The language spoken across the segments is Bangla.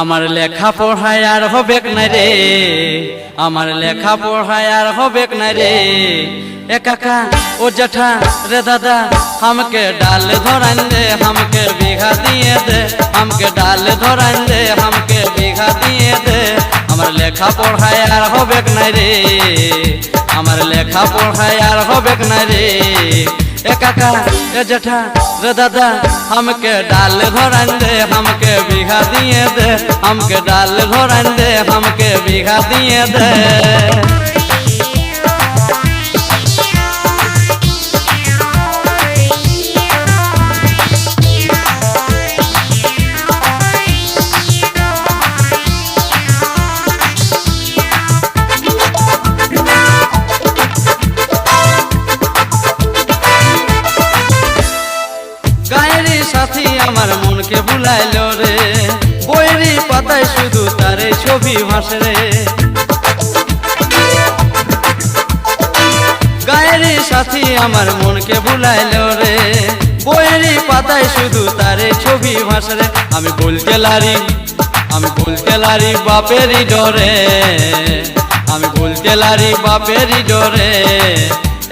আমার লেখা পড়ায় আর হবে না রে, আমার লেখা পড়ায় আর হবে না রে। এ কাকা ও জেঠা রে দাদা हमके डाल धरान दे, हमके बीघा दिए दे, हमके डाल धरान दे, हमके बीघा दिए दे। আমার লেখা পড়ায় আর হবে না রে, আমার লেখা পড়ায় আর হবে না রে। ए काका ए जेठा रे दादा हमके डाल धरान दे, हमके बीघा दिए दे, हमके डाल धरान दे, हमके बीघा दिए दे। গায়েরি সাথী আমার মনকে ভুলাইলো রে, বইয়েরই পাতায় শুধু তারে ছবি ভাসে রে। গায়েরি সাথী আমার মনকে ভুলাইলো রে, বইয়েরই পাতায় শুধু তারে ছবি ভাসে রে। আমি বলতে লারি, আমি বলতে লারি বাপেরই ডরে, আমি বলতে লারি বাপেরই ডরে।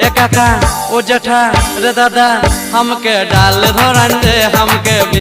ए काका ओ जेठा रे दादा हमके डाल धरान दे, हमके